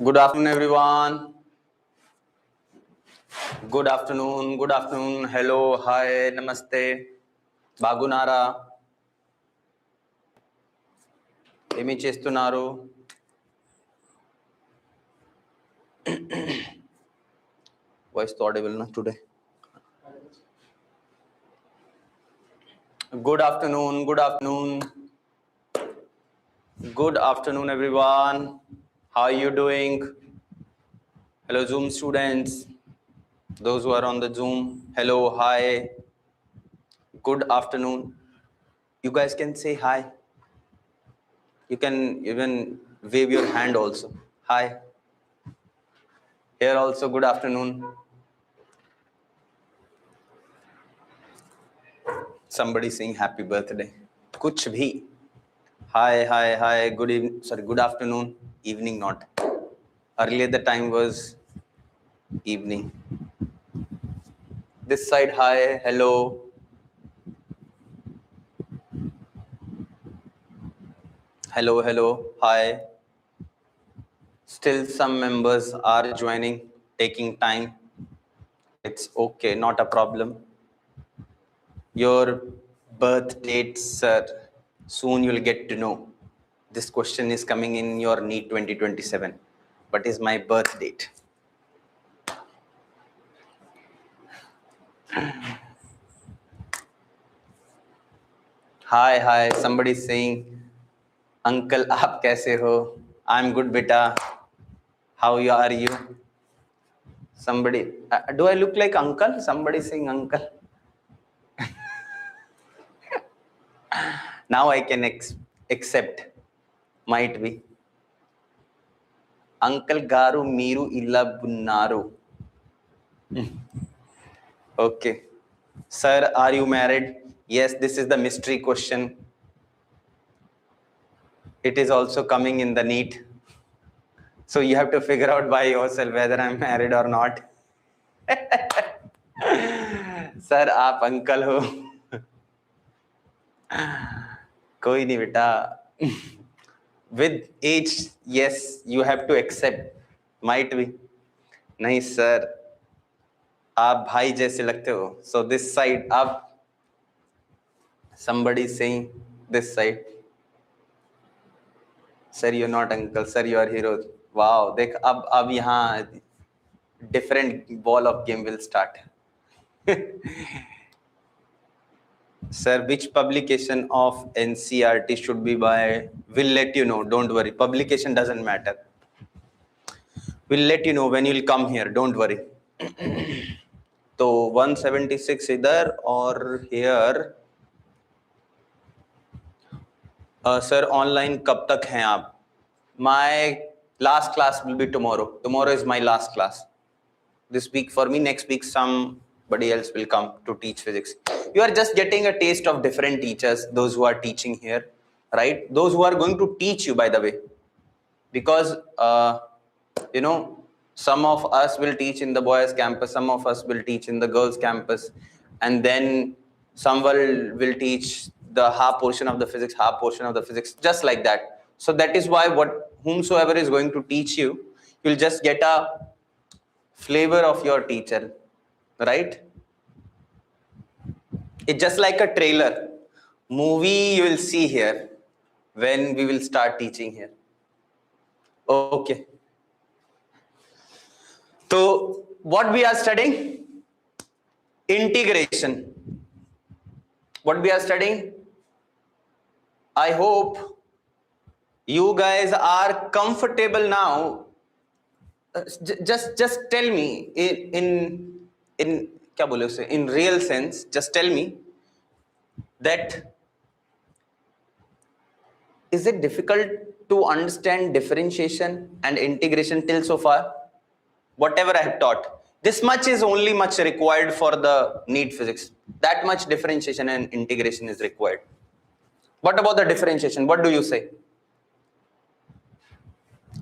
Good afternoon, everyone. Good afternoon. Good afternoon. Hello. Hi. Namaste. Bagunara. Emi chestunaru. Voice audible na today. Good afternoon. Good afternoon. Good afternoon, everyone. How are you doing? Hello, Zoom students. Those who are on the Zoom. Hello. Hi. Good afternoon. You guys can say hi. You can even wave your hand also. Hi. Here also, good afternoon. Somebody saying happy birthday. Kuch bhi. Hi. Good evening. Sorry, good afternoon. Evening, not. Earlier the time was evening. This side, hi, hello. Hello, hi. Still some members are joining, taking time. It's okay, not a problem. Your birth date, sir, soon you'll get to know. This question is coming in your NEET 2027. What is my birth date? Hi. Somebody saying, Uncle, aap kaise ho? I'm good, beta. How are you? Somebody, do I look like uncle? Somebody saying uncle. Now I can accept. Might be. Uncle Garu Miru Illa Bunnaru. Okay. Sir, are you married? Yes, this is the mystery question. It is also coming in the NEET. So you have to figure out by yourself whether I'm married or not. Sir, आप uncle हो. कोई नहीं बेटा. With age, yes, you have to accept. Might be. नहीं sir, आप भाई जैसे लगते हो. So this side, up. Somebody saying this side. Sir, you're not uncle. Sir, you are hero. Wow. देख अब यहाँ different ball of game will start. Sir, which publication of NCERT should be by? We'll let you know. Don't worry. Publication doesn't matter. We'll let you know when you'll come here. Don't worry. So 176 either or here. Sir, online कब तक हैं आप? My last class will be tomorrow. Tomorrow is my last class. This week for me, next week somebody else will come to teach physics. You are just getting a taste of different teachers, those who are teaching here, right? Those who are going to teach you, by the way. Because, some of us will teach in the boys' campus, some of us will teach in the girls' campus, and then someone will teach the half portion of the physics, just like that. So that is why whomsoever is going to teach you, you'll just get a flavor of your teacher, right? It's just like a trailer. Movie you will see here when we will start teaching here. Okay. So what we are studying? Integration. What we are studying? I hope you guys are comfortable now. Just tell me in real sense, just tell me that is it difficult to understand differentiation and integration till so far? Whatever I have taught, this much is only much required for the NEET physics. That much differentiation and integration is required. What about the differentiation? What do you say?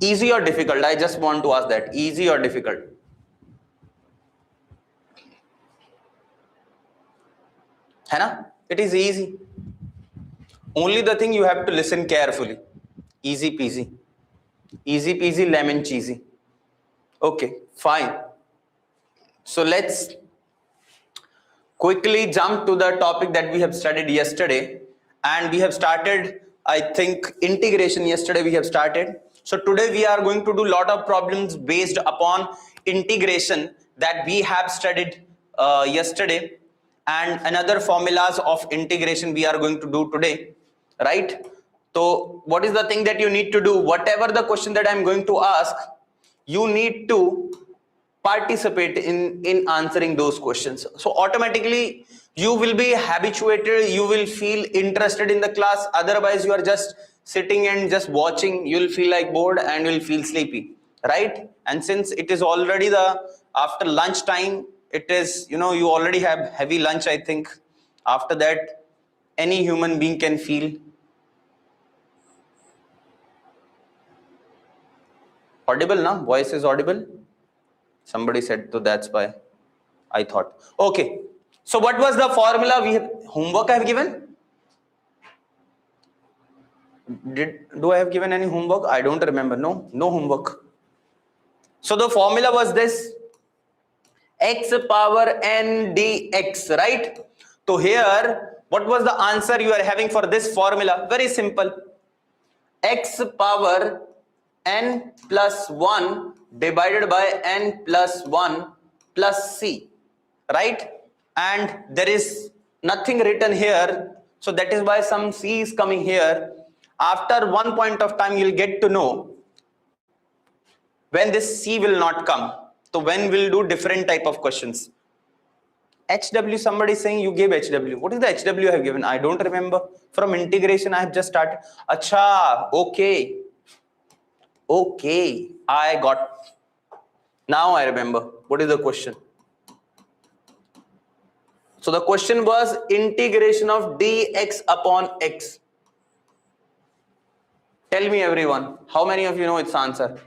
Easy or difficult? I just want to ask that. Easy or difficult? है ना? It is easy. Only the thing you have to listen carefully. Easy peasy. Easy peasy lemon cheesy. Okay, fine. So let's quickly jump to the topic that we have studied yesterday, and we have started, I think, integration. Yesterday we have started. So today we are going to do a lot of problems based upon integration that we have studied yesterday, and another formulas of integration we are going to do today, right? So what is the thing that you need to do? Whatever the question that I'm going to ask, you need to participate in answering those questions. So automatically you will be habituated, you will feel interested in the class. Otherwise you are just sitting and just watching, you will feel like bored and you will feel sleepy, right? And since it is already the after lunch time, it is, you know, you already have heavy lunch, I think. After that, any human being can feel audible. Now voice is audible, somebody said, so that's why I thought. Okay. So what was the formula? We have homework I have given. Do I have given any homework? I don't remember. No homework. So the formula was this: x power n dx, right? So here, what was the answer you are having for this formula? Very simple. X power n plus 1 divided by n plus 1 plus c, right? And there is nothing written here, so that is why some c is coming here. After one point of time, you'll get to know when this c will not come. So when we'll do different type of questions. HW, somebody is saying you gave HW. What is the HW I have given? I don't remember. From integration, I have just started. Acha, okay. Okay, I got. Now I remember. What is the question? So the question was integration of dx upon x. Tell me everyone, how many of you know its answer?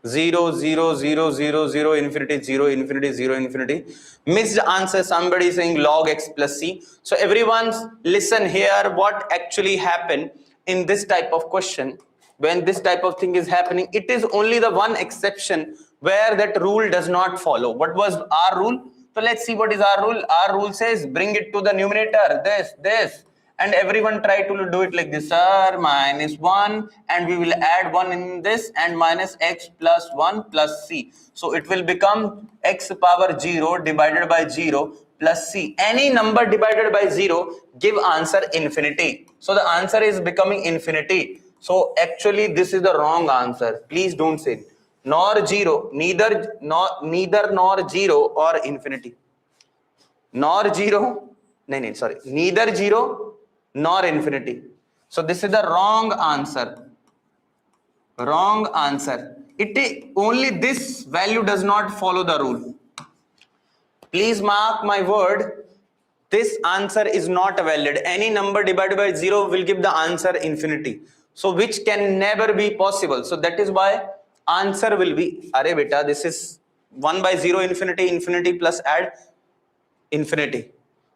Zero, zero, zero, zero, zero, infinity, zero, infinity, zero, infinity. Missed answer, somebody saying log x plus c. So everyone listen here, what actually happened in this type of question. When this type of thing is happening, it is only the one exception where that rule does not follow. What was our rule? So let's see what is our rule. Our rule says bring it to the numerator, this. And everyone try to do it like this, sir, minus 1, and we will add 1 in this, and minus x plus 1 plus c. So it will become x power 0 divided by 0 plus c. Any number divided by 0 give answer infinity. So the answer is becoming infinity. So actually this is the wrong answer. Please don't say it. Nor 0, neither nor 0 or infinity. Nor 0, neither 0 nor infinity. So this is the wrong answer. Wrong answer. Only this value does not follow the rule. Please mark my word. This answer is not valid. Any number divided by 0 will give the answer infinity. So which can never be possible. So that is why answer will be, arey beta, this is 1 by 0 infinity, infinity plus add infinity.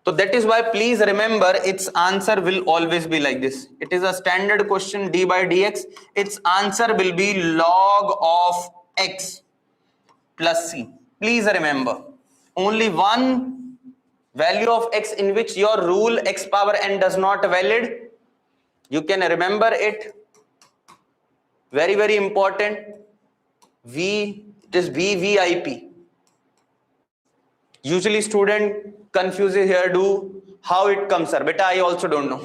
So that is why please remember its answer will always be like this. It is a standard question, d by dx. Its answer will be log of x plus c. Please remember, only one value of x in which your rule x power n does not valid. You can remember it. Very, very important. It is VVIP. Usually student confuses here, how it comes, sir. Beta, I also don't know.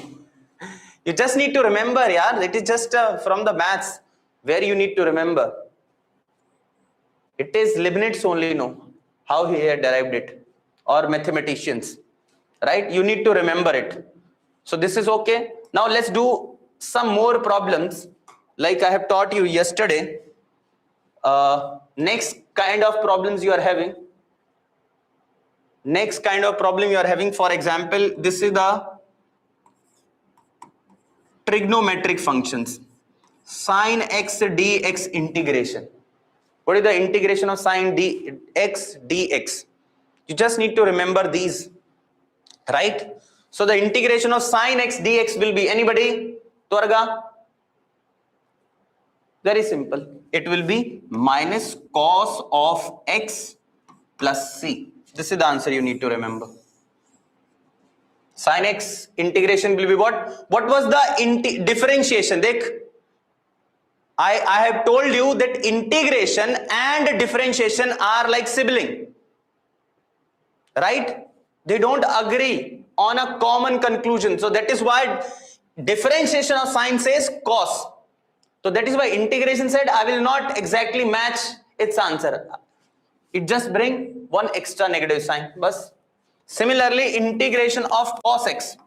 You just need to remember, yeah. It is just from the maths where you need to remember. It is Leibniz only know how he had derived it, or mathematicians, right? You need to remember it. So this is okay. Now let's do some more problems like I have taught you yesterday. Next kind of problems you are having. Next kind of problem you are having, for example, this is the trigonometric functions. Sine x dx integration. What is the integration of sine dx dx? You just need to remember these, right? So the integration of sin x dx will be, anybody? Twarga? Very simple. It will be minus cos of x plus c. This is the answer you need to remember. Sin x integration will be what? What was the differentiation? I have told you that integration and differentiation are like sibling. Right? They don't agree on a common conclusion. So that is why differentiation of sine says cos. So that is why integration said I will not exactly match its answer. It just bring one extra negative sign. Bas. Similarly, integration of cos x.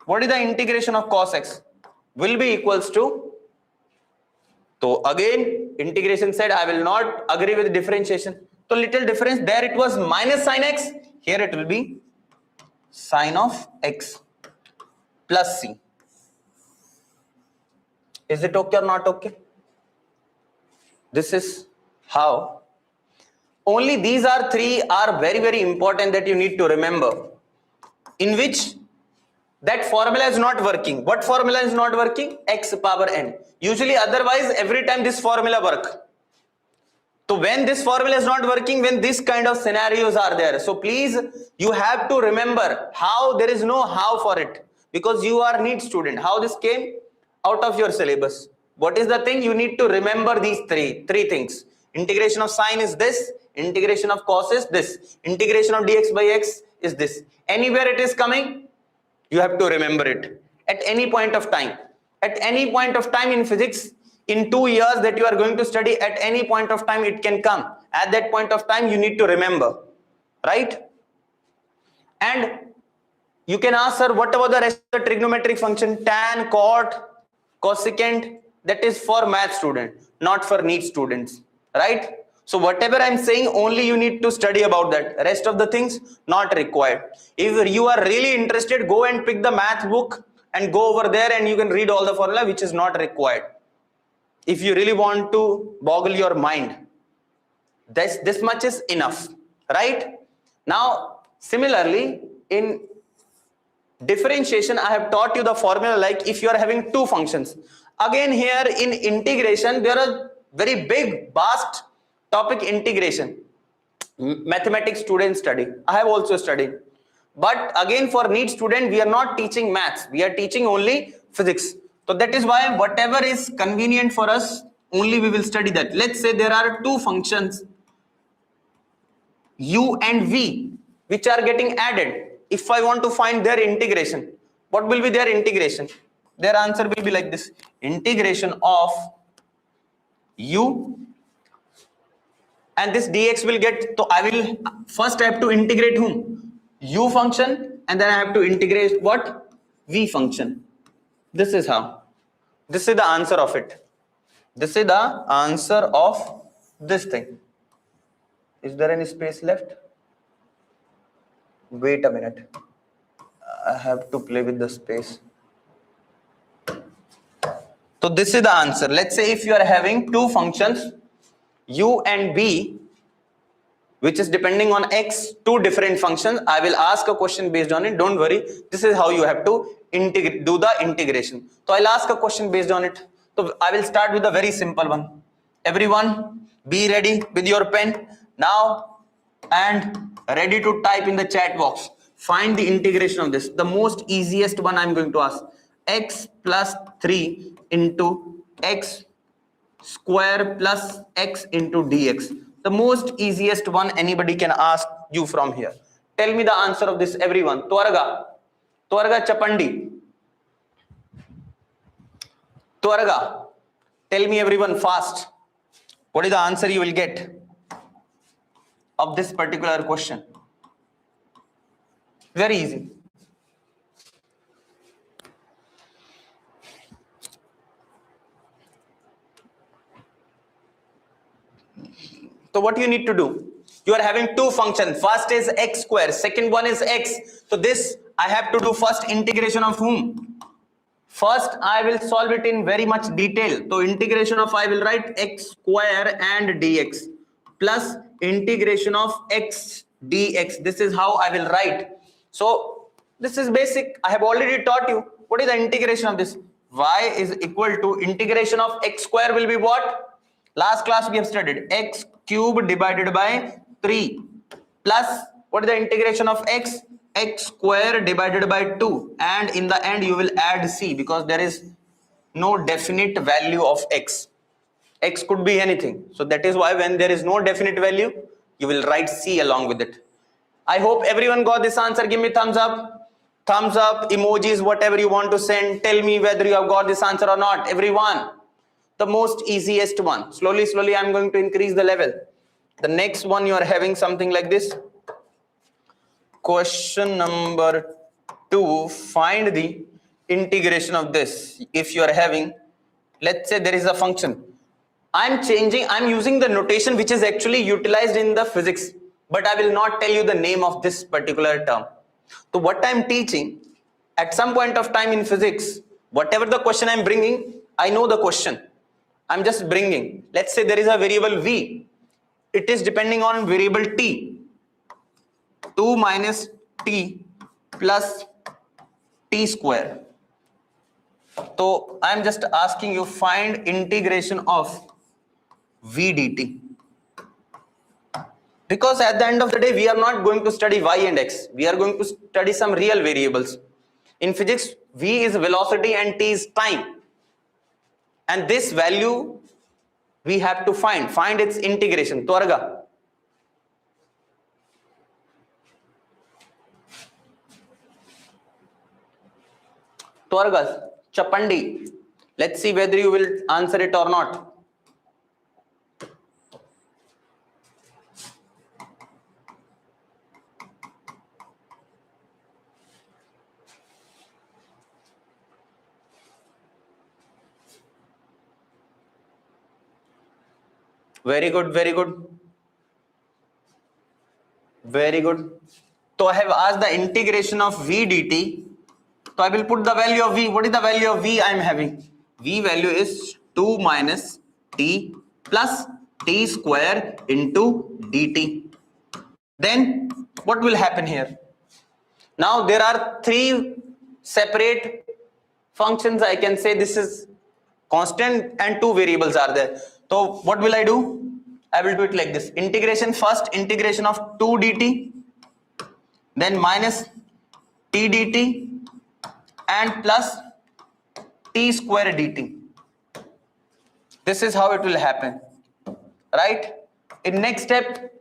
What is the integration of cos x? Will be equals to. So again, integration said I will not agree with differentiation. So little difference. There it was minus sin x. Here it will be sin of x plus c. Is it okay or not okay? This is how. Only these are three are very, very important that you need to remember. In which that formula is not working. What formula is not working? X power n. Usually otherwise every time this formula work. So when this formula is not working, when this kind of scenarios are there. So please, you have to remember how there is no how for it. Because you are NEET student. How this came? Out of your syllabus. What is the thing? You need to remember these three things. Integration of sine is this. Integration of cos is this. Integration of dx by x is this. Anywhere it is coming, you have to remember it. At any point of time. At any point of time in physics, in 2 years that you are going to study, at any point of time it can come. At that point of time, you need to remember. Right? And you can ask, sir, what about the rest of the trigonometric function? Tan, cot, cosecant, that is for math student, not for NEET students, right? So whatever I'm saying, only you need to study about that. Rest of the things, not required. If you are really interested, go and pick the math book and go over there and you can read all the formula, which is not required. If you really want to boggle your mind, this much is enough, right? Now, similarly, in differentiation, I have taught you the formula like if you are having two functions. Again here in integration, there are very big, vast topic integration. Mathematics students study. I have also studied. But again for NEET student, we are not teaching maths. We are teaching only physics. So that is why whatever is convenient for us, only we will study that. Let's say there are two functions, u and v, which are getting added. If I want to find their integration, what will be their integration? Their answer will be like this. Integration of u and this dx will get, so I will first I have to integrate whom? U function, and then I have to integrate what? V function. This is how. This is the answer of it. This is the answer of this thing. Is there any space left? Wait a minute. I have to play with the space. So this is the answer. Let's say if you are having two functions, u and b, which is depending on x, two different functions. I will ask a question based on it. Don't worry. This is how you have to do the integration. So I'll ask a question based on it. So I will start with a very simple one. Everyone, be ready with your pen now and ready to type in the chat box. Find the integration of this. The most easiest one I'm going to ask. X plus 3 into x square plus x into dx. The most easiest one anybody can ask you from here. Tell me the answer of this, everyone. Twarga Chapandi. Twarga. Tell me, everyone, fast. What is the answer you will get of this particular question? Very easy. So what you need to do? You are having two functions. First is x square. Second one is x. So this I have to do first integration of whom? First I will solve it in very much detail. So integration of, I will write x square and dx plus integration of x dx. This is how I will write. So This is basic. I have already taught you. What is the integration of this? Y is equal to integration of x square will be what? Last class we have studied x cube divided by 3 plus what is the integration of x? X square divided by 2, and in the end you will add c because there is no definite value of x. X could be anything. So that is why when there is no definite value, you will write c along with it. I hope everyone got this answer. Give me thumbs up, emojis, whatever you want to send. Tell me whether you have got this answer or not. Everyone, the most easiest one. Slowly I'm going to increase the level. The next one you are having something like this. Question number 2, find the integration of this. If you are having, let's say there is a function. I'm using the notation which is actually utilized in the physics, but I will not tell you the name of this particular term. So what I'm teaching, at some point of time in physics, whatever the question I'm bringing, I know the question. I'm just bringing. Let's say there is a variable v. It is depending on variable t. 2 minus t plus t square. So I'm just asking you find integration of v dt. Because at the end of the day, we are not going to study y and x. We are going to study some real variables. In physics, v is velocity and t is time. And this value we have to find its integration. Twarga. Twargas, Chapandi. Let's see whether you will answer it or not. Very good, very good. Very good. So I have asked the integration of v dt. So I will put the value of v. What is the value of v I am having? V value is 2 minus t plus t square into dt. Then what will happen here? Now there are 3 separate functions. I can say this is constant and 2 variables are there. So what will I do? I will do it like this. Integration, first integration of 2 dt, then minus t dt and plus t square dt. This is how it will happen, right? In next step,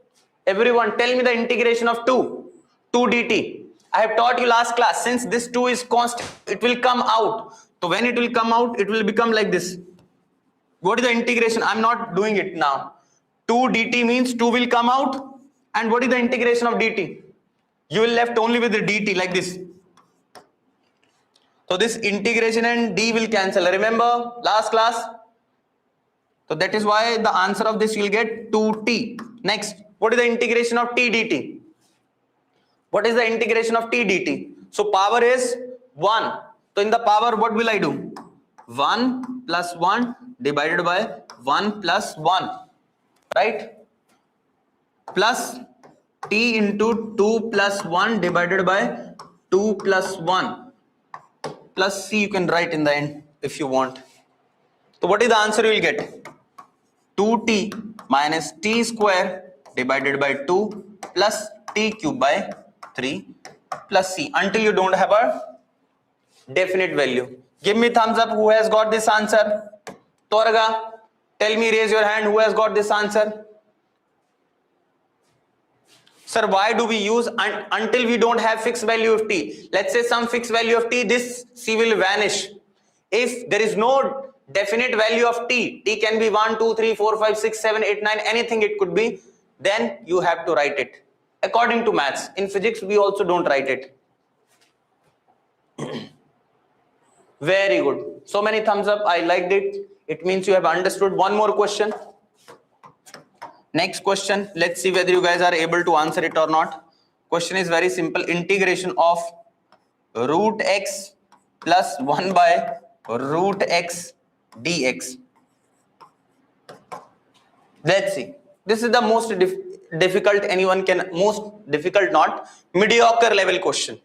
everyone tell me the integration of 2 dt. I have taught you last class, since this 2 is constant, it will come out. So when it will come out, it will become like this. What is the integration? I'm not doing it now. 2 dt means 2 will come out. And what is the integration of dt? You will left only with the dt like this. So this integration and d will cancel. Remember last class? So that is why the answer of this you will get 2t. Next, what is the integration of t dt? What is the integration of t dt? So power is 1. So in the power, what will I do? 1 plus 1 divided by 1 plus 1, right? Plus t into 2 plus 1 divided by 2 plus 1 plus c you can write in the end if you want. So what is the answer you will get? 2t minus t square divided by 2 plus t cube by 3 plus c, until you don't have a definite value. Give me thumbs up who has got this answer. Torga, tell me, raise your hand who has got this answer. Sir, why do we use until we don't have fixed value of t? Let's say some fixed value of t, this c will vanish. If there is no definite value of t can be 1, 2, 3, 4, 5, 6, 7, 8, 9, anything it could be, then you have to write it according to maths. In physics, we also don't write it. Very good. So many thumbs up. I liked it. It means you have understood. One more question. Next question. Let's see whether you guys are able to answer it or not. Question is very simple. Integration of root x plus 1 by root x dx. Let's see. This is the most difficult anyone can, most difficult not, mediocre level question.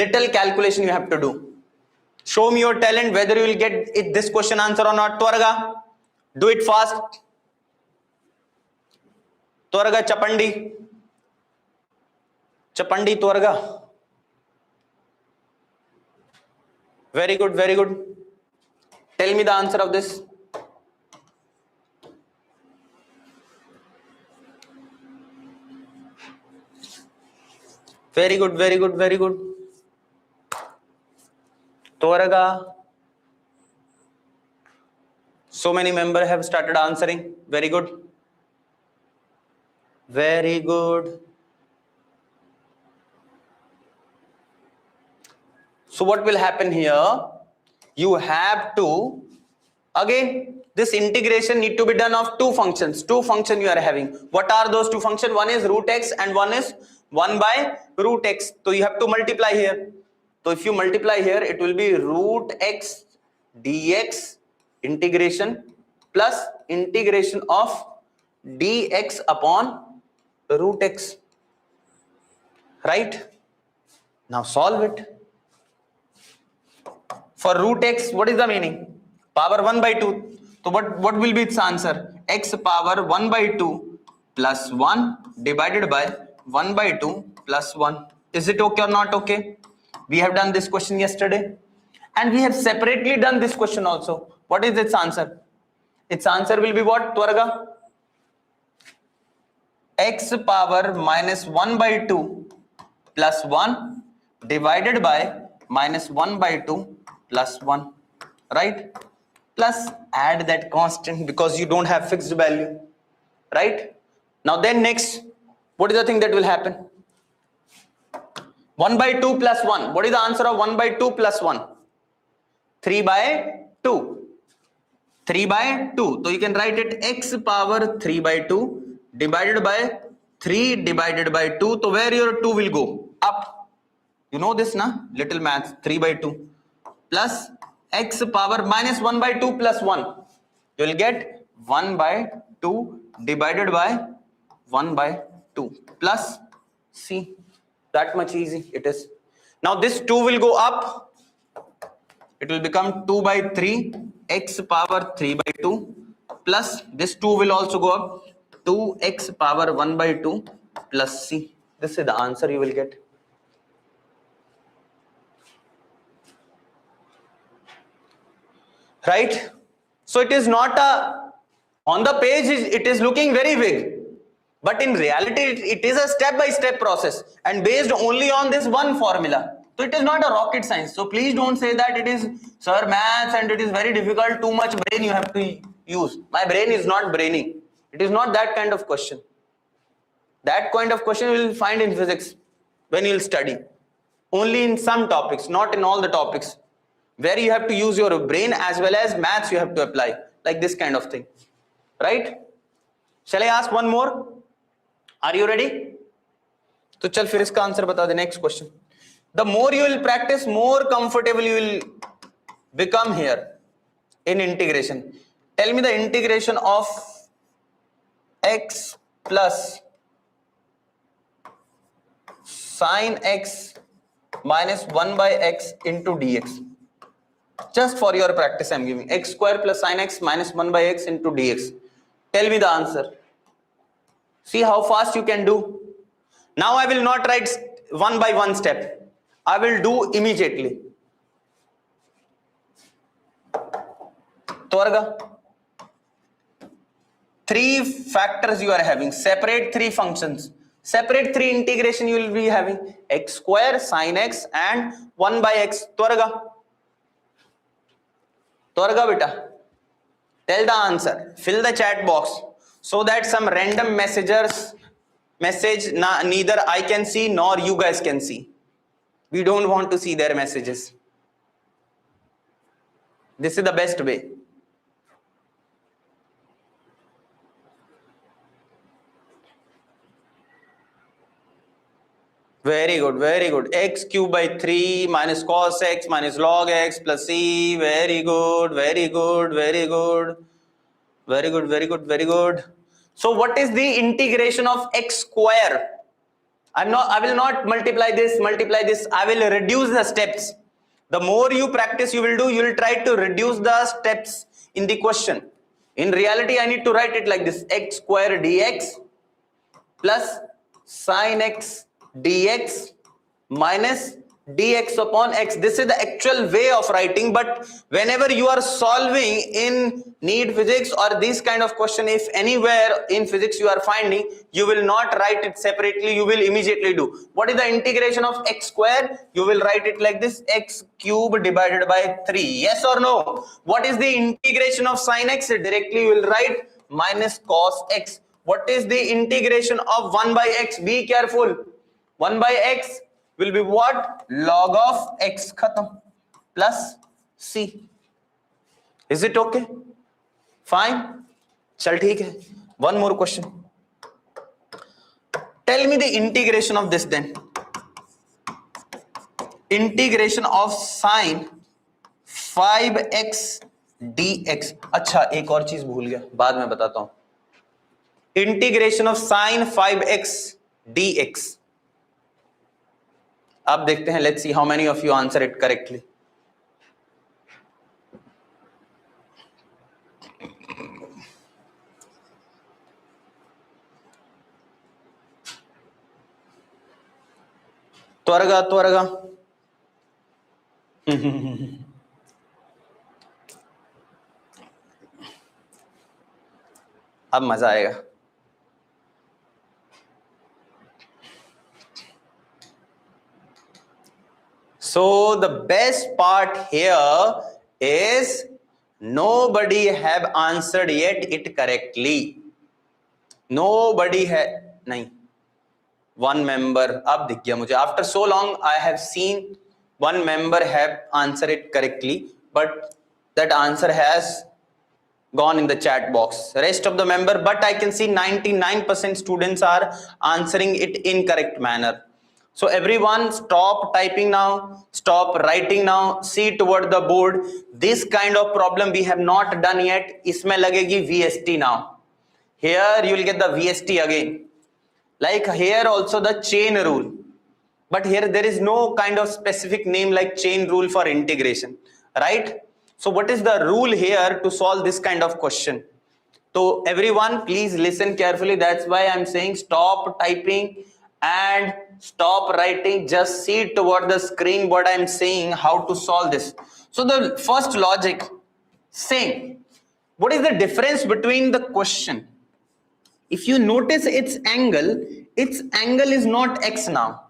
Little calculation you have to do. Show me your talent whether you will get this question answer or not. Twarga, do it fast. Twarga, chapandi Twarga. Very good, very good. Tell me the answer of this. Very good, very good, very good. Twarga. So many members have started answering. Very good. Very good. So what will happen here? You have to, again, this integration need to be done of two functions. Two functions you are having. What are those two functions? One is root x and one is 1 by root x. So you have to multiply here. So if you multiply here, it will be root x dx integration plus integration of dx upon root x. Right? Now solve it. For root x, what is the meaning? Power 1 by 2. So what will be its answer? X power 1 by 2 plus 1 divided by 1 by 2 plus 1. Is it okay or not okay? We have done this question yesterday. And we have separately done this question also. What is its answer? Its answer will be what, Twarga? X power minus 1 by 2 plus 1 divided by minus 1 by 2 plus 1, right? Plus add that constant because you don't have fixed value, right? Now then next, what is the thing that will happen? 1 by 2 plus 1. What is the answer of 1 by 2 plus 1? 3 by 2. 3 by 2. So you can write it x power 3 by 2 divided by 3 divided by 2. So where your 2 will go? Up. You know this, na? Little maths. 3 by 2 plus x power minus 1 by 2 plus 1. You will get 1 by 2 divided by 1 by 2 plus c. That much easy it is. Now this 2 will go up. It will become 2 by 3 x power 3 by 2 plus this 2 will also go up 2x power 1 by 2 plus c. This is the answer you will get. Right? So it is not a, on the page it is looking very big, but in reality it is a step-by-step process and based only on this one formula. So it is not a rocket science. So please don't say that it is, sir, maths and it is very difficult, too much brain you have to use. My brain is not braining. It is not that kind of question. That kind of question you will find in physics when you will study. Only in some topics, not in all the topics. Where you have to use your brain as well as maths you have to apply, like this kind of thing, right? Shall I ask one more? Are you ready? So chal fir iska answer bata de. Next question. The more you will practice, more comfortable you will become here in integration. Tell me the integration of x plus sine x minus 1 by x into dx. Just for your practice I am giving. X square plus sine x minus 1 by x into dx. Tell me the answer. See how fast you can do. Now I will not write one by one step. I will do immediately. Twarga. 3 factors you are having. Separate 3 functions. Separate 3 integration you will be having. X square, sine x and 1 by x. Twarga. Twarga beta, tell the answer, fill the chat box so that some random message neither I can see nor you guys can see. We don't want to see their messages. This is the best way. Very good, very good. X cube by 3 minus cos x minus log x plus c. Very good, very good, very good. Very good, very good, very good. So what is the integration of x square? I will not multiply this. I will reduce the steps. The more you practice, you will try to reduce the steps in the question. In reality, I need to write it like this: x square dx plus sin x dx minus dx upon x. This is the actual way of writing, but whenever you are solving in need physics or this kind of question, if anywhere in physics you are finding, you will not write it separately, you will immediately do. What is the integration of x square? You will write it like this: x cube divided by 3. Yes or no? What is the integration of sin x? Directly you will write minus cos x. What is the integration of 1 by x? Be careful. 1 by x will be what? Log of x khatam plus c. Is it okay? Fine. Chal theek hai. One more question. Tell me the integration of this then. Integration of sin 5x dx. अच्छा, एक और चीज भूल गया, बाद में बताता हूं. Integration of sin 5x dx. अब देखते हैं, let's see how many of you answer it correctly. त्वरगा त्वरगा. अब मजा आएगा. So the best part here is nobody have answered yet it correctly. Nobody had, nahi, one member. अब दिख गया मुझे. After so long I have seen one member have answered it correctly, but that answer has gone in the chat box. Rest of the member, but I can see 99% students are answering it in correct manner. So everyone stop typing now, stop writing now, see toward the board. This kind of problem we have not done yet. इसमें लगेगी VST now. Here you will get the VST again. Like here also the chain rule. But here there is no kind of specific name like chain rule for integration. Right? So what is the rule here to solve this kind of question? So everyone please listen carefully. That's why I'm saying stop typing and stop writing. Just see toward the screen what I'm saying, how to solve this. So the first logic saying, what is the difference between the question? If you notice its angle is not x now.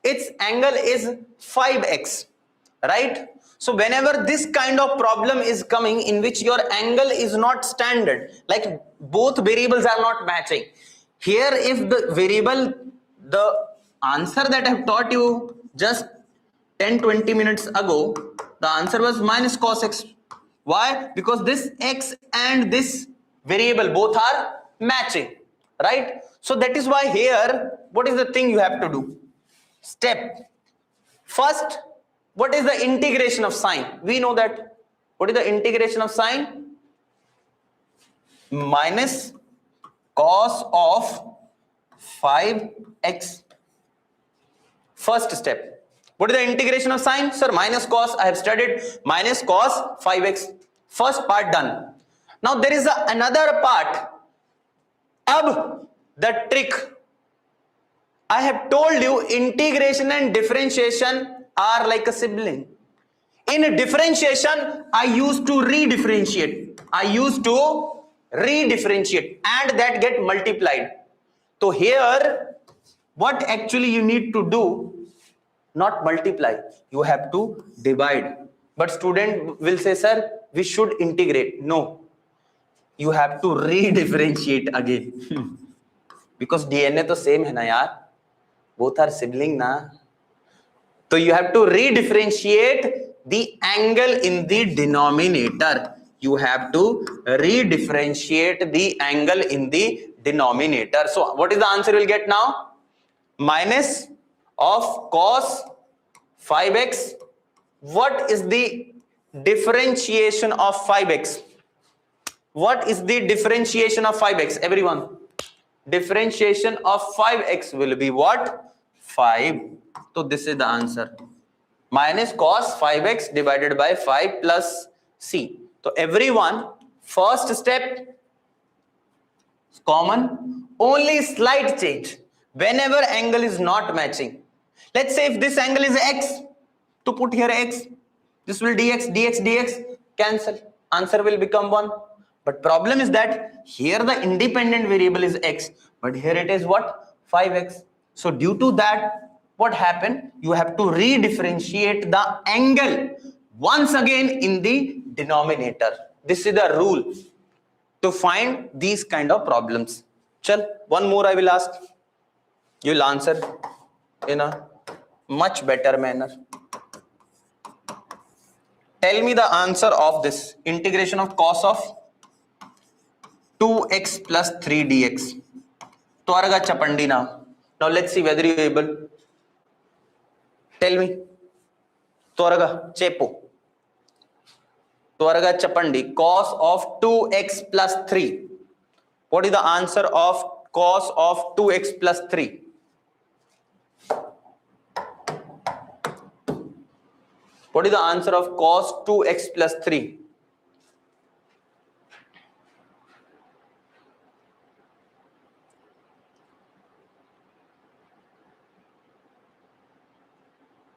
Its angle is 5x, right? So whenever this kind of problem is coming in which your angle is not standard, like both variables are not matching. Here if the variable, the answer that I have taught you just 10-20 minutes ago, the answer was minus cos x. Why? Because this x and this variable both are matching, right? So that is why here, what is the thing you have to do? Step. First, what is the integration of sine? We know that. What is the integration of sine? Minus cos of 5x. First step. What is the integration of sine? Sir, minus cos, I have studied. Minus cos 5x. First part done. Now there is another part. Ab the trick. I have told you integration and differentiation are like a sibling. In differentiation, I used to redifferentiate. And that get multiplied. So here, what actually you need to do, not multiply, you have to divide. But student will say, sir, we should integrate. No, you have to redifferentiate again. Because DNA to same hai na yaar. Both are sibling na. So you have to redifferentiate the angle in the denominator. You have to redifferentiate the angle in the denominator. So what is the answer you will get now? Minus of cos 5x. What is the differentiation of 5x? What is the differentiation of 5x? Everyone. Differentiation of 5x will be what? 5. So this is the answer. Minus cos 5x divided by 5 plus c. So everyone, first step common, only slight change. Whenever angle is not matching. Let's say if this angle is x, to put here x, this will dx, dx, dx, cancel. Answer will become 1. But problem is that here the independent variable is x, but here it is what? 5x. So due to that, what happened? You have to redifferentiate the angle once again in the denominator. This is the rule to find these kind of problems. Chal, one more I will ask. You'll answer in a much better manner. Tell me the answer of this integration of cos of 2x plus 3 dx. Twaraga chapandi now. Now let's see whether you're able. Tell me. Twaraga chepo. Twaraga chapandi. Cos of 2x plus 3. What is the answer of cos of 2x plus 3? What is the answer of cos 2x plus 3?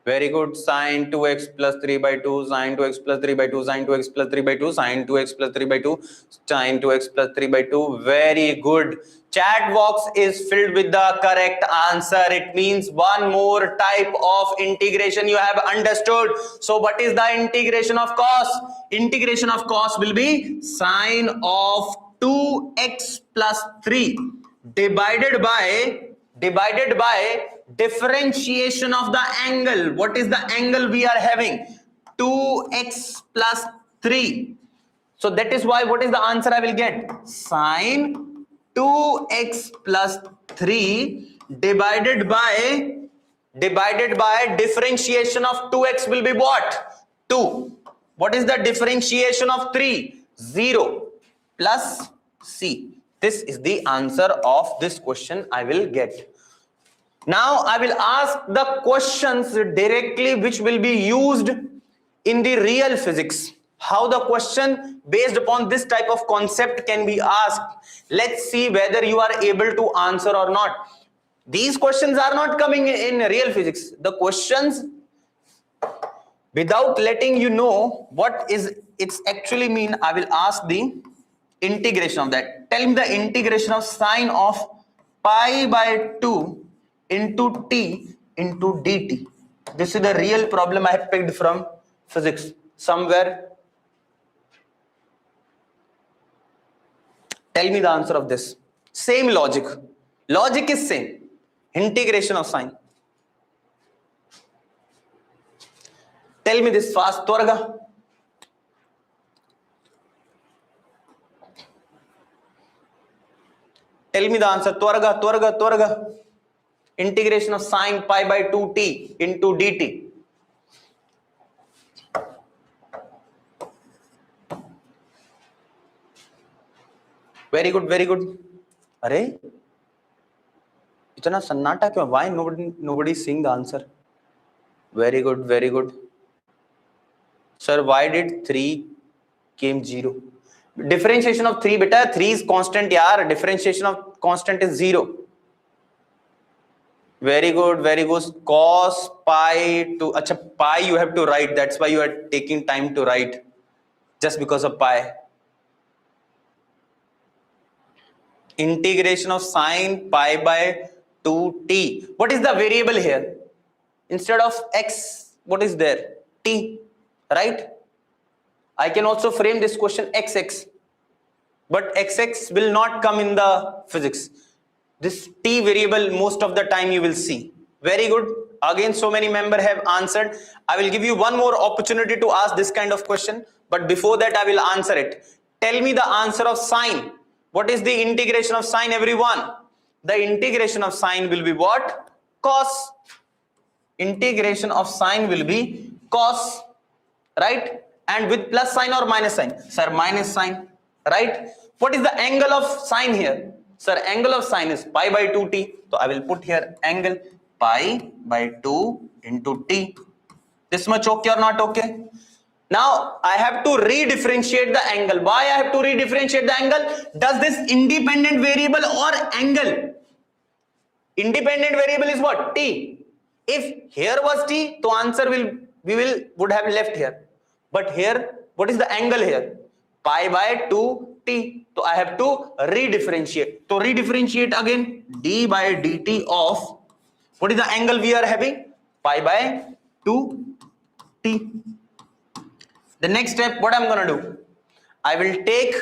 Very good. Sine 2x plus 3 by 2, sine 2x plus 3 by 2, sine 2x plus 3 by 2, sine 2x plus 3 by 2, sine 2x plus 3 by 2. Very good. Chat box is filled with the correct answer. It means one more type of integration you have understood. So what is the integration of cos? Integration of cos will be sine of 2x plus 3 divided by differentiation of the angle. What is the angle we are having? 2x plus 3. So that is why what is the answer I will get? Sine 2x plus 3 divided by differentiation of 2x will be what? 2. What is the differentiation of 3? 0 plus c. This is the answer of this question I will get. Now I will ask the questions directly which will be used in the real physics. How the question based upon this type of concept can be asked. Let's see whether you are able to answer or not. These questions are not coming in real physics. The questions, without letting you know what is it's actually mean, I will ask the integration of that. Tell me the integration of sine of pi by 2 into t into dt. This is the real problem I have picked from physics somewhere. Tell me the answer of this. Same logic. Logic is same. Integration of sine. Tell me this fast. Twarga. Tell me the answer. Twarga. Integration of sine pi by 2t into dt. Very good. अरे इतना सन्नाटा क्यों? Why nobody is seeing the answer? Very good. Sir, why did 3 came 0? Differentiation of 3 beta, 3 is constant yaar. Differentiation of constant is 0. Very good. Cos pi to pi you have to write. That's why you are taking time to write. Just because of pi. Integration of sine pi by 2t. What is the variable here? Instead of x, what is there? T, right? I can also frame this question xx. But xx will not come in the physics. This t variable most of the time you will see. Very good. Again, so many members have answered. I will give you one more opportunity to ask this kind of question. But before that, I will answer it. Tell me the answer of sine. What is the integration of sine, everyone? The integration of sine will be what? Cos. Integration of sine will be cos, right? And with plus sign or minus sign? Sir, minus sign, right? What is the angle of sine here? Sir, angle of sine is pi by 2t. So I will put here angle pi by 2 into t. This much okay or not okay? Now I have to redifferentiate the angle. Why I have to redifferentiate the angle? Does this independent variable or angle? Independent variable is what? T. If here was t, so answer would have left here. But here, what is the angle here? Pi by 2t. So I have to redifferentiate. So redifferentiate again. D by dt of, what is the angle we are having? Pi by 2t. The next step, what I'm gonna do? I will take,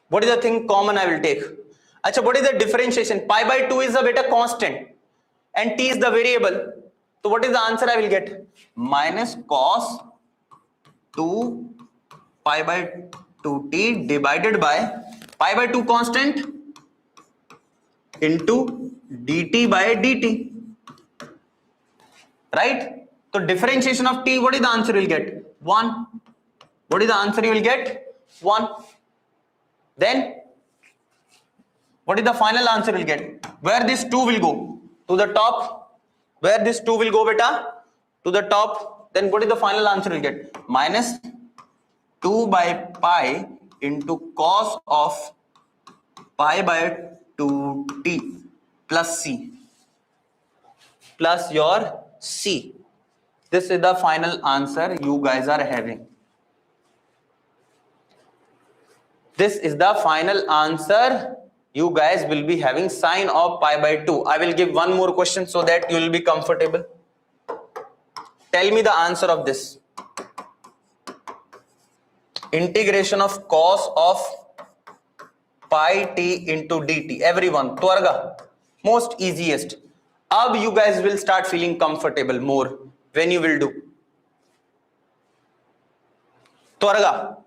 what is the thing common I will take? Achha, what is the differentiation? Pi by 2 is a beta constant and t is the variable. So what is the answer I will get? Minus cos 2 pi by 2t divided by pi by 2 constant into dt by dt. Right? So differentiation of t, what is the answer you will get? 1. What is the answer you will get? 1. Then what is the final answer you will get? Where this 2 will go? To the top. Where this 2 will go beta? To the top. Then what is the final answer you will get? Minus 2 by pi into cos of pi by 2t plus c. Plus your C. This is the final answer you guys are having. This is the final answer you guys will be having, sine of pi by 2. I will give one more question so that you will be comfortable. Tell me the answer of this. Integration of cos of pi t into dt. Everyone, Twarga, most easiest. Ab you guys will start feeling comfortable more when you will do. Twarga,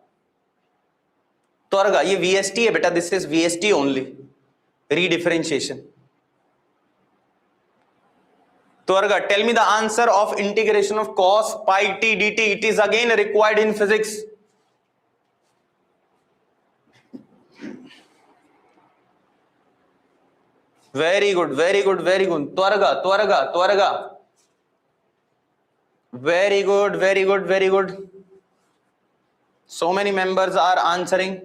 ये VST है बेटा. This is VST only. Redifferentiation. Twarga, tell me the answer of integration of cos pi t dt. It is again required in physics. Very good, very good, very good. Twarga. Very good, very good, very good. So many members are answering.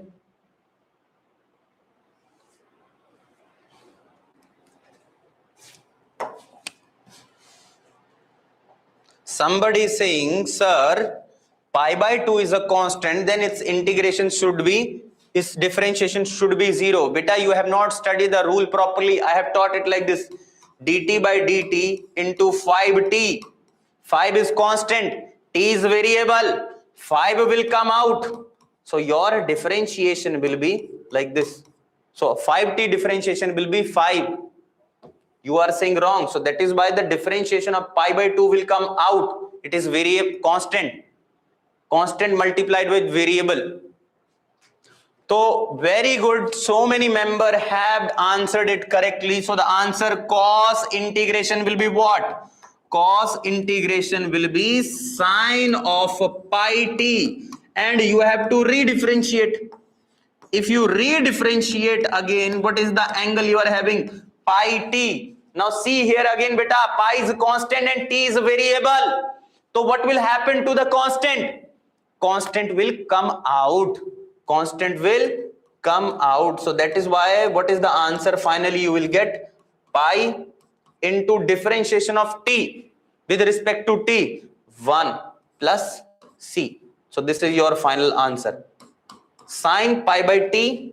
Somebody is saying, sir, pi by 2 is a constant, then its integration should be, its differentiation should be 0. Beta, you have not studied the rule properly. I have taught it like this. dt by dt into 5t. 5 is constant, t is variable. 5 will come out. So your differentiation will be like this. So 5t differentiation will be 5. You are saying wrong. So that is why the differentiation of pi by 2 will come out. It is variable, constant. Constant multiplied with variable. So very good. So many members have answered it correctly. So the answer cos integration will be what? Cos integration will be sine of pi t. And you have to redifferentiate. If you redifferentiate again, what is the angle you are having? Pi t. Now see here again beta, pi is constant and t is variable. So what will happen to the constant? Constant will come out. Constant will come out. So that is why, what is the answer? Finally you will get pi into differentiation of t with respect to t, 1 plus c. So this is your final answer. Sine pi by t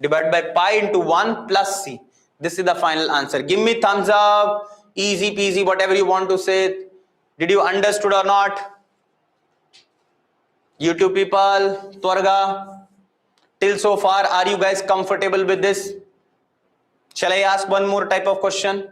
divided by pi into 1 plus c. This is the final answer. Give me thumbs up. Easy peasy, whatever you want to say. Did you understood or not? YouTube people, Twarga, till so far, are you guys comfortable with this? Shall I ask one more type of question?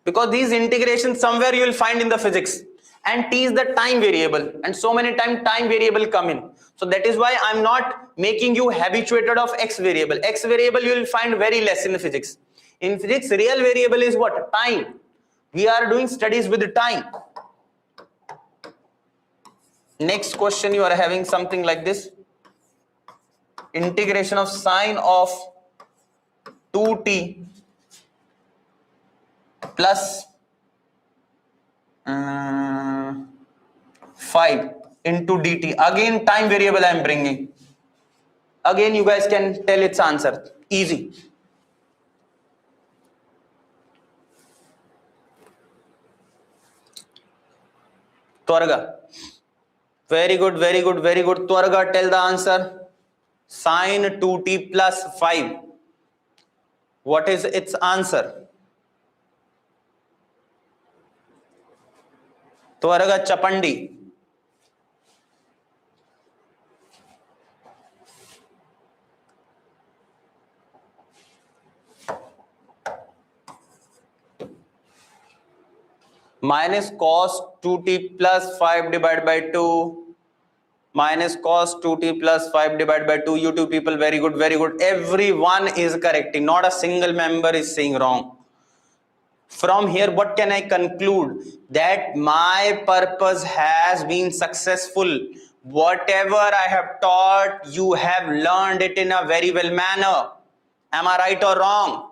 Because these integrations somewhere you will find in the physics. And t is the time variable. And so many times time variable come in. So that is why I'm not making you habituated of x variable. X variable you will find very less in the physics. In physics, real variable is what? Time. We are doing studies with the time. Next question, you are having something like this. integration of sine of 2t plus 5 into dt. Again time variable I am bringing. Again you guys can tell its answer. Easy. Twarga. Very good, very good, very good. Twarga, tell the answer. Sine 2t plus 5. What is its answer? Twarga Chapandi. Minus cos 2t plus 5 divided by 2. Minus cos 2t plus 5 divided by 2. You two people, very good, very good. Everyone is correcting. Not a single member is saying wrong. From here, what can I conclude? That my purpose has been successful. Whatever I have taught, you have learned it in a very well manner. Am I right or wrong?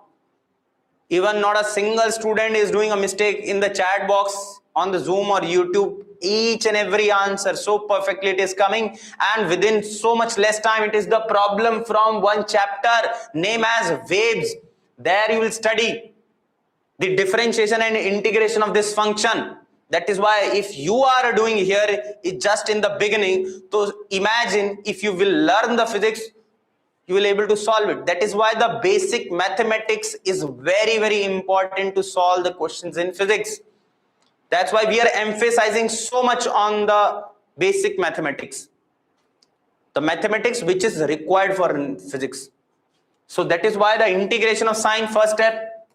Even not a single student is doing a mistake in the chat box on the Zoom or YouTube. Each and every answer so perfectly it is coming, and within so much less time. It is the problem from one chapter named as waves. There you will study the differentiation and integration of this function. That is why if you are doing here it just in the beginning, so imagine if you will learn the physics, you will able to solve it. That is why the basic mathematics is very, very important to solve the questions in physics. That's why we are emphasizing so much on the basic mathematics, the mathematics which is required for physics. So that is why the integration of sine, first step,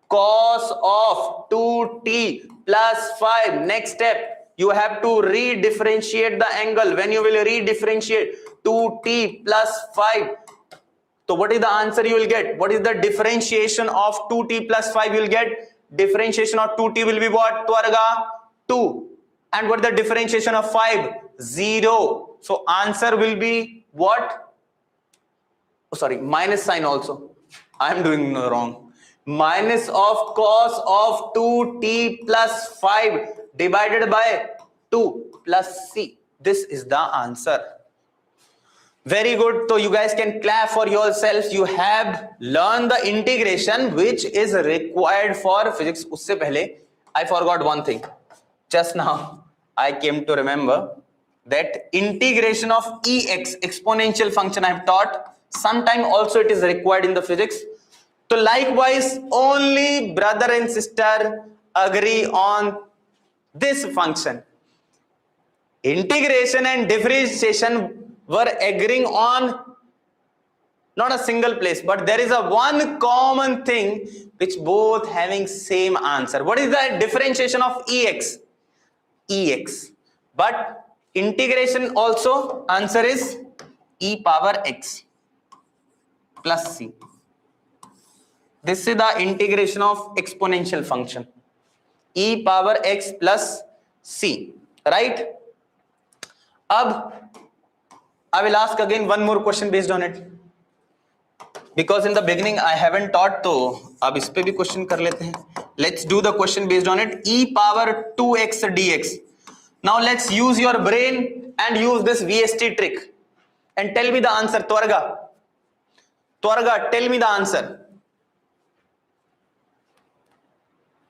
cos of 2t plus 5. Next step, you have to redifferentiate the angle. When you will redifferentiate 2t plus 5, so what is the answer you will get? What is the differentiation of 2t plus 5 you will get? Differentiation of 2t will be what? Twarga? 2. And what is the differentiation of 5? 0. So answer will be what? Oh, sorry, minus sign also. I am doing wrong. Minus of cos of 2t plus 5 divided by 2 plus c. This is the answer. Very good. So you guys can clap for yourselves. You have learned the integration which is required for physics. Usse pehle, I forgot one thing. Just now I came to remember that integration of ex, exponential function I have taught. Sometime also it is required in the physics. So likewise, only brother and sister agree on this function. Integration and differentiation were agreeing on not a single place, but there is a one common thing which both having same answer. What is the differentiation of ex? Ex. But integration also answer is e power x plus c. This is the integration of exponential function, e power x plus c, right? Ab I will ask again one more question based on it, because in the beginning I haven't taught, तो अब इस पे भी question कर लेते हैं. Let's do the question based on it. E power 2x dx. Now let's use your brain and use this VST trick and tell me the answer. Twarga, tell me the answer.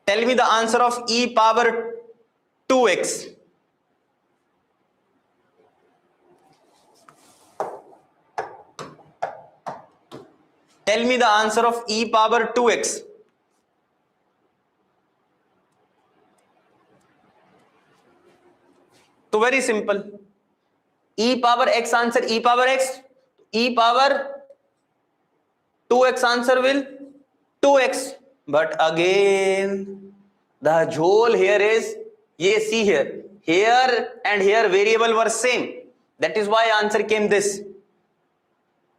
Tell me the answer of e power 2x. Tell me the answer of e power 2x. So very simple. E power x answer e power x. E power 2x answer will 2x. But again, the jhole here is, ye see here. Here and here variable were same. That is why answer came this.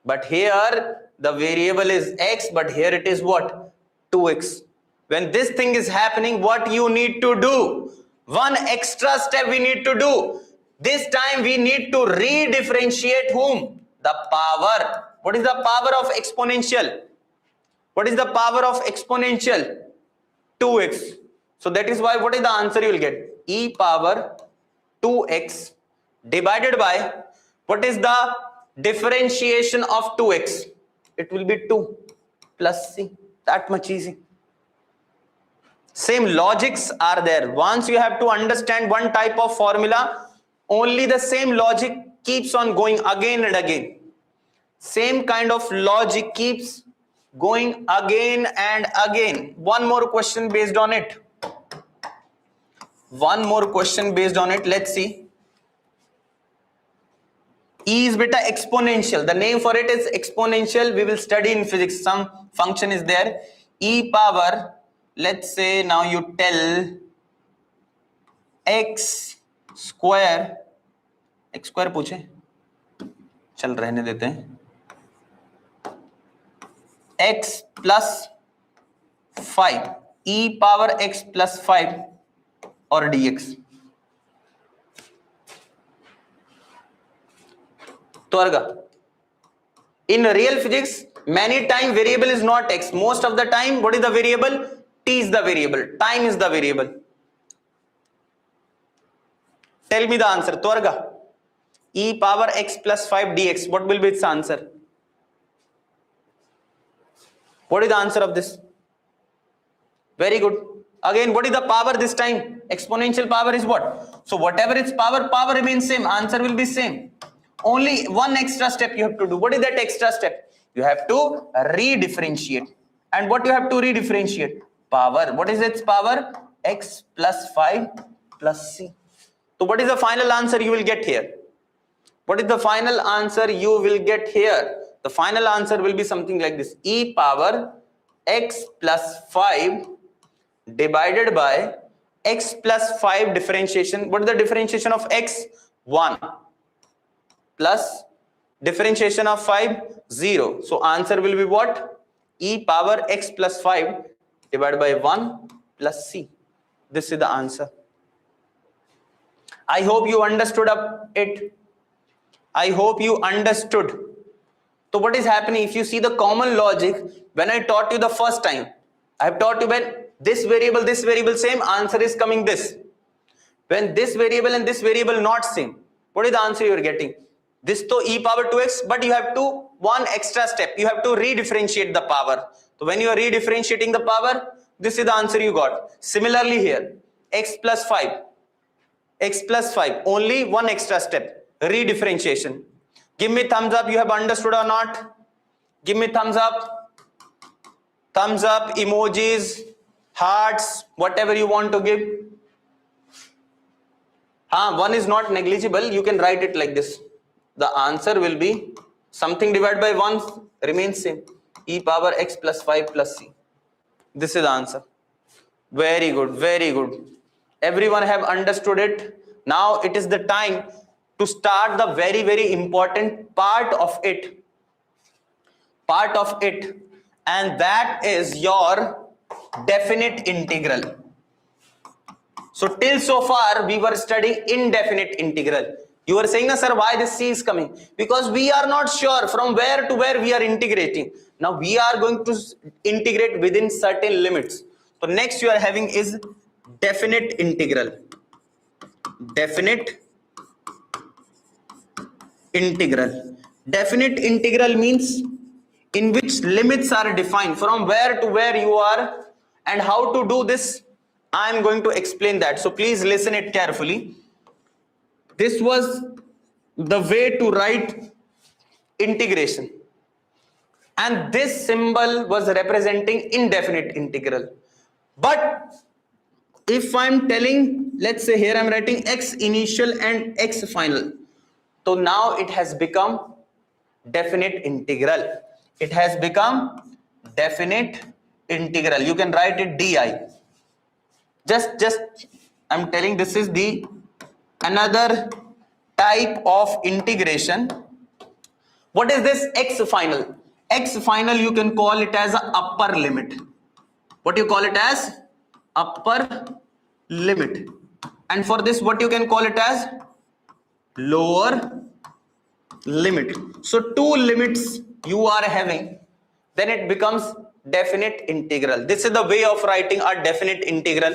But here the variable is x, but here it is what? 2x. When this thing is happening, what you need to do? One extra step we need to do. This time we need to redifferentiate whom? The power. What is the power of exponential? What is the power of exponential? 2x. So that is why what is the answer you will get? E power 2x divided by what is the differentiation of 2x? It will be 2 plus c. That much easy. Same logics are there. Once you have to understand one type of formula, only the same logic keeps on going again and again. Same kind of logic keeps going again and again. One more question based on it. One more question based on it. Let's see. E is beta exponential. The name for it is exponential. We will study in physics. Some function is there. E power, let's say now you tell x square पूछे, चल रहने देते हैं, x plus 5, e power x plus 5 or dx. Twarga. In real physics, many time variable is not x. Most of the time, what is the variable? T is the variable. Time is the variable. Tell me the answer. Twarga. E power x plus 5 dx. What will be its answer? What is the answer of this? Very good. Again, what is the power this time? Exponential power is what? So whatever its power, power remains same. Answer will be same. Only one extra step you have to do. What is that extra step? You have to redifferentiate. And what you have to redifferentiate? Power. What is its power? X plus 5 plus c. So what is the final answer you will get here? What is the final answer you will get here? The final answer will be something like this. E power x plus 5 divided by x plus 5 differentiation. What is the differentiation of x? 1 plus differentiation of 5, 0. So answer will be what? E power x plus 5 divided by 1 plus c. This is the answer. I hope you understood it. I hope you understood. So what is happening? If you see the common logic, when I taught you the first time, I have taught you when this variable same, answer is coming this. When this variable and this variable not same, what is the answer you are getting? This to e power 2x, but you have to one extra step. You have to redifferentiate the power. So when you are redifferentiating the power, this is the answer you got. Similarly here, x plus 5, only one extra step, redifferentiation. Give me thumbs up, you have understood or not? Give me thumbs up, emojis, hearts, whatever you want to give. One is not negligible, you can write it like this. The answer will be something divided by 1 remains same. E power x plus 5 plus c. This is the answer. Very good, very good. Everyone have understood it. Now it is the time to start the very, very important part of it. And that is your definite integral. So till so far we were studying indefinite integral. You were saying, sir, why this c is coming? Because we are not sure from where to where we are integrating. Now we are going to integrate within certain limits. So next you are having is definite integral. Definite integral means in which limits are defined from where to where you are, and how to do this I am going to explain that. So please listen it carefully. This was the way to write integration, and this symbol was representing indefinite integral. But if I'm telling, let's say here I'm writing x initial and x final, so now it has become definite integral. It has become definite integral. You can write it di. Just I'm telling, this is the another type of integration. What is this x final? X final you can call it as a upper limit. What you call it as? Upper limit. And for this, what you can call it as? Lower limit. So two limits you are having, then it becomes definite integral. This is the way of writing a definite integral.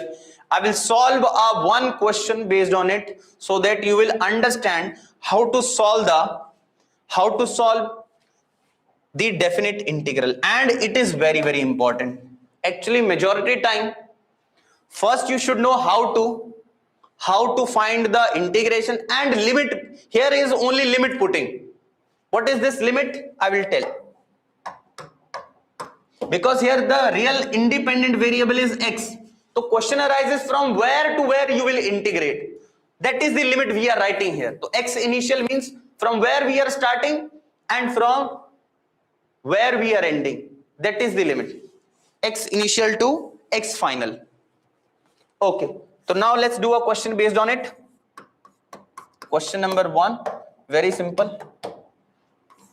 I will solve a one question based on it so that you will understand how to solve the definite integral, and it is very, very important. Actually, majority time, first you should know how to find the integration and limit. Here is only limit putting. What is this limit? I will tell. Because here the real independent variable is x. So question arises from where to where you will integrate. That is the limit we are writing here. So x initial means from where we are starting and from where we are ending. That is the limit. X initial to x final. Okay. So now let's do a question based on it. Question number 1. Very simple.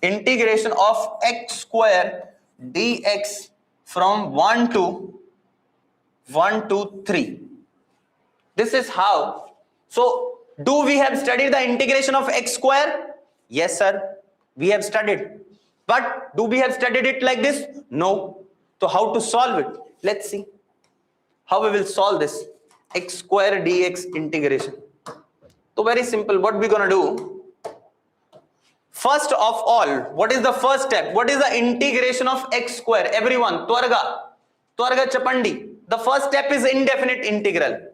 Integration of x square dx from 1 to 3. This is how. So do we have studied the integration of x square? Yes sir, we have studied. But do we have studied it like this? No. So how to solve it? Let's see how we will solve this x square dx integration. So very simple. What we're gonna do? First of all, what is the first step? What is the integration of x square? Everyone, Twarga Chapandi. The first step is indefinite integral.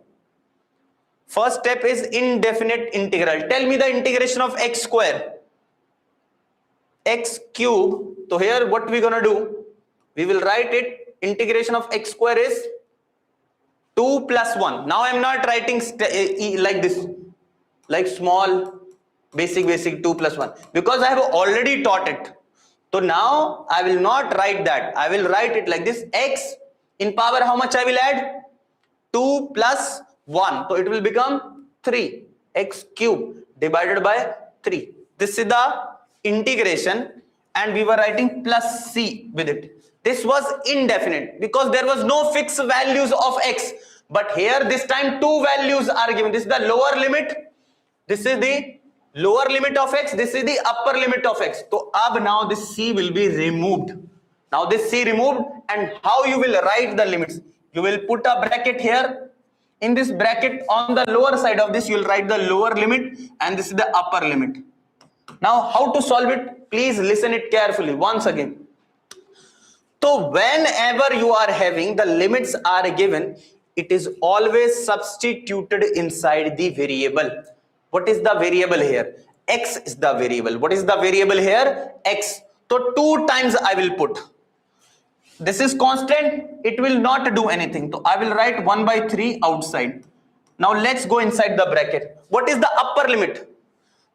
First step is indefinite integral. Tell me the integration of x square. X cube. So here what we're gonna do? We will write it. Integration of x square is 2 plus 1. Now I am not writing like this, like small basic 2 plus 1, because I have already taught it. So now I will not write that. I will write it like this. X in power, how much I will add? 2 plus 1. So it will become 3. X cube divided by 3. This is the integration, and we were writing plus c with it. This was indefinite because there was no fixed values of x. But here this time two values are given. This is the lower limit. This is the lower limit of x. This is the upper limit of x. So now this c will be removed. Now this c removed, and how you will write the limits? You will put a bracket here. In this bracket on the lower side of this, you will write the lower limit, and this is the upper limit. Now how to solve it? Please listen it carefully once again. So whenever you are having the limits are given, it is always substituted inside the variable. What is the variable here? X is the variable. What is the variable here? X. So 2 times I will put. This is constant. It will not do anything. So I will write 1 by 3 outside. Now let's go inside the bracket. What is the upper limit?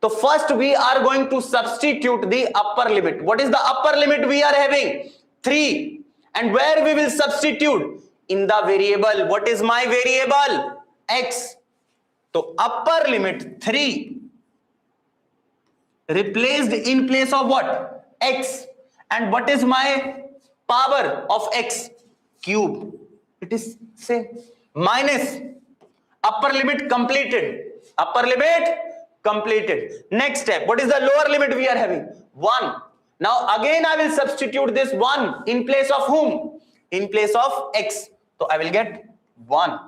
So first we are going to substitute the upper limit. What is the upper limit we are having? 3. And where we will substitute? In the variable. What is my variable? X. So upper limit 3 replaced in place of what? X. And what is my power of x? Cube. It is same. Minus upper limit completed. Upper limit completed. Next step. What is the lower limit we are having? 1. Now again I will substitute this 1 in place of whom? In place of x. So I will get 1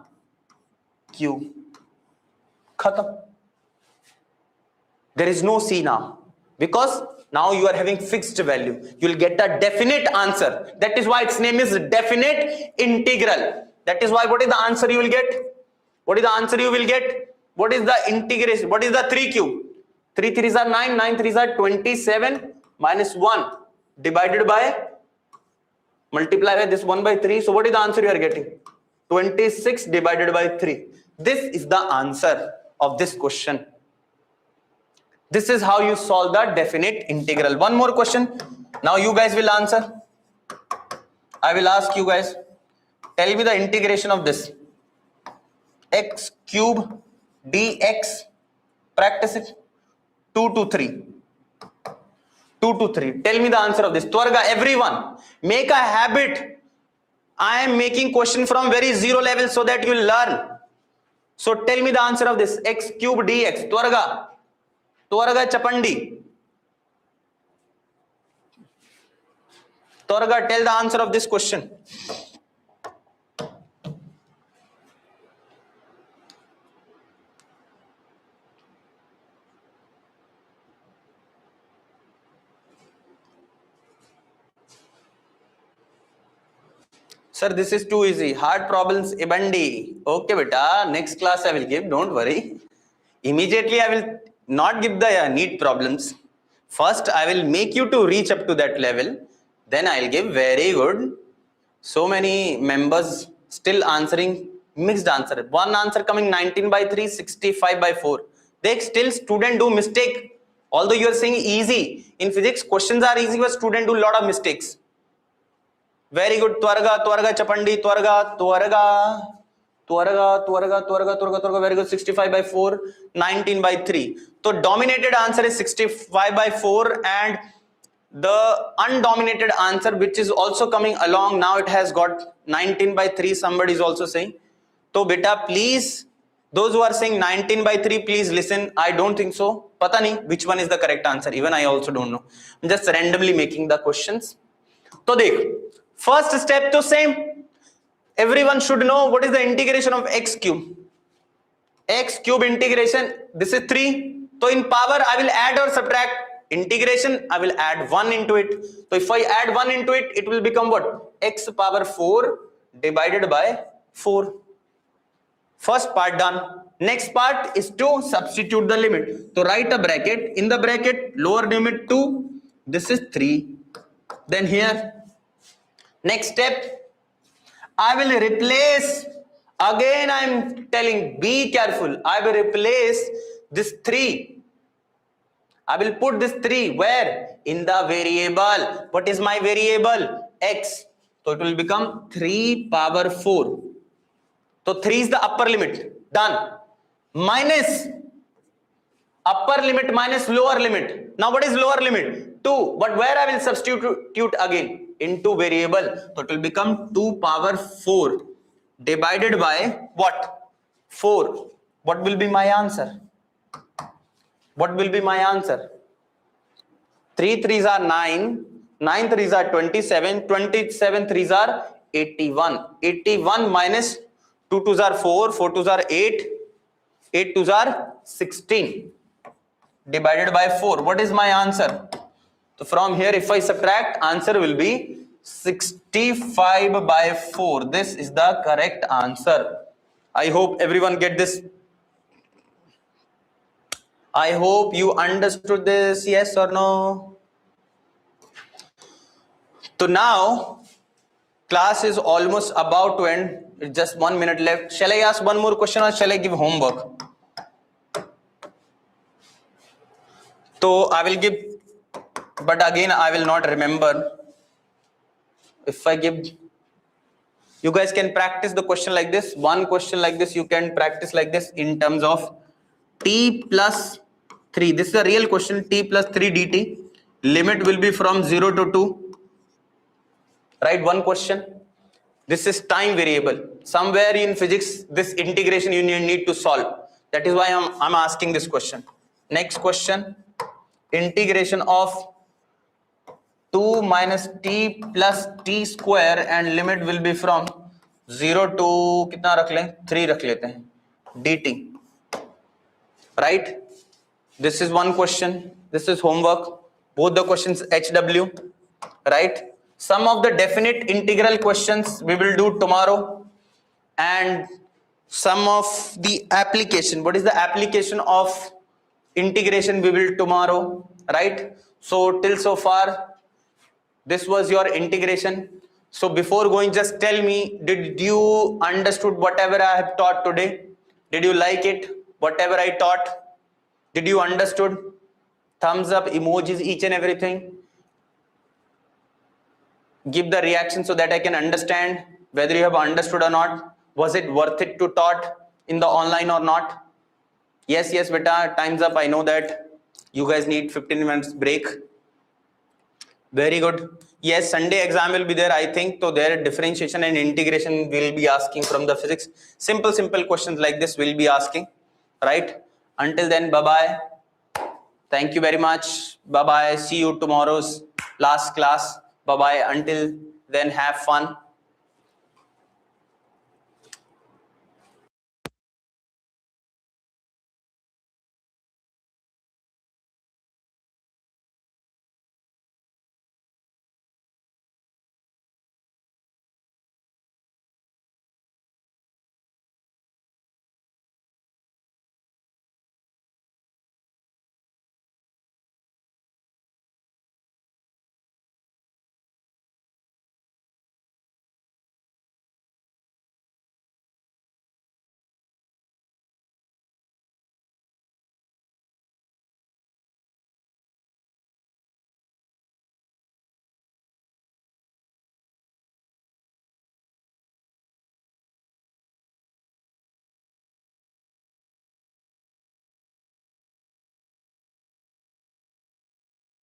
cube. Khatam. There is no c now, because now you are having fixed value. You will get a definite answer. That is why its name is definite integral. That is why what is the answer you will get? What is the answer you will get? What is the integration? What is the 3 cube? 3 3s are 9, 9 3s are 27 minus 1 divided by, multiply by this 1 by 3. So what is the answer you are getting? 26 divided by 3. This is the answer of this question. This is how you solve the definite integral. One more question. Now you guys will answer. I will ask you guys. Tell me the integration of this. X cube dx. Practice it. 2 to 3. 2 to 3. Tell me the answer of this. Twarga, everyone. Make a habit. I am making question from very zero level so that you will learn. So tell me the answer of this. X cube dx. Twarga Chapandi. Twarga, tell the answer of this question. Sir, this is too easy. Hard problems, Ibandi. Okay, beta. Next class I will give. Don't worry. Immediately I will not give the neat problems. First, I will make you to reach up to that level. Then I will give very good. So many members still answering mixed answer. One answer coming 19 by 3, 65 by 4. They still student do mistake. Although you are saying easy. In physics, questions are easy, but student do lot of mistakes. Very good. Twarga, Twarga, Chapandi, Twarga, Twarga, Twarga, Twarga, Twarga, Twarga, Twarga. Very good. 65 by 4, 19 by 3. So dominated answer is 65 by 4, and the undominated answer, which is also coming along now, it has got 19 by 3. Somebody is also saying. So beta, please, those who are saying 19 by 3, please listen. I don't think so. Pata nahi which one is the correct answer. Even I also don't know. I'm just randomly making the questions. So dekh. First step to same. Everyone should know what is the integration of x cube. X cube integration. This is 3. So in power, I will add or subtract. Integration, I will add 1 into it. So if I add 1 into it, it will become what? X power 4 divided by 4. First part done. Next part is to substitute the limit. So write a bracket. In the bracket, lower limit 2. This is 3. Then here. Next step, I will replace, again I am telling, be careful, I will replace this 3. I will put this 3 where? In the variable. What is my variable? X. So it will become 3 power 4. So 3 is the upper limit. Done. Minus upper limit minus lower limit. Now what is lower limit? 2. But where I will substitute again? Into variable. So it will become 2 power 4 divided by what? 4. What will be my answer? What will be my answer? 3 3s are 9. 9 3s are 27. 27 3s are 81. 81 minus 2 2s are 4. 4 2s are 8. 8 2s are 16 divided by 4. What is my answer? So from here, if I subtract, answer will be 65 by 4. This is the correct answer. I hope everyone get this. I hope you understood this. Yes or no? So now, class is almost about to end. It's just 1 minute left. Shall I ask one more question or shall I give homework? So I will give, but again I will not remember. If I give, you guys can practice the question like this. One question like this, you can practice like this in terms of t plus 3. This is a real question. T plus 3 dt. Limit will be from 0 to 2. Right? One question. This is time variable. Somewhere in physics, this integration you need to solve. That is why I'm asking this question. Next question. Integration of 2 minus t plus t square and limit will be from 0 to कितना रख लें? 3 रख लेते हैं. dt. Right? This is one question. This is homework. Both the questions HW. Right? Some of the definite integral questions we will do tomorrow. And some of the application. What is the application of integration we will tomorrow? Right? So till so far, this was your integration. So before going, just tell me, did you understood whatever I have taught today? Did you like it? Whatever I taught? Did you understood? Thumbs up, emojis, each and everything. Give the reaction so that I can understand whether you have understood or not. Was it worth it to taught in the online or not? Yes, yes, beta, time's up. I know that you guys need 15 minutes break. Very good. Yes, Sunday exam will be there, I think. So there differentiation and integration will be asking from the physics. Simple questions like this will be asking. Right? Until then, bye-bye. Thank you very much. Bye-bye. See you tomorrow's last class. Bye bye. Until then, have fun.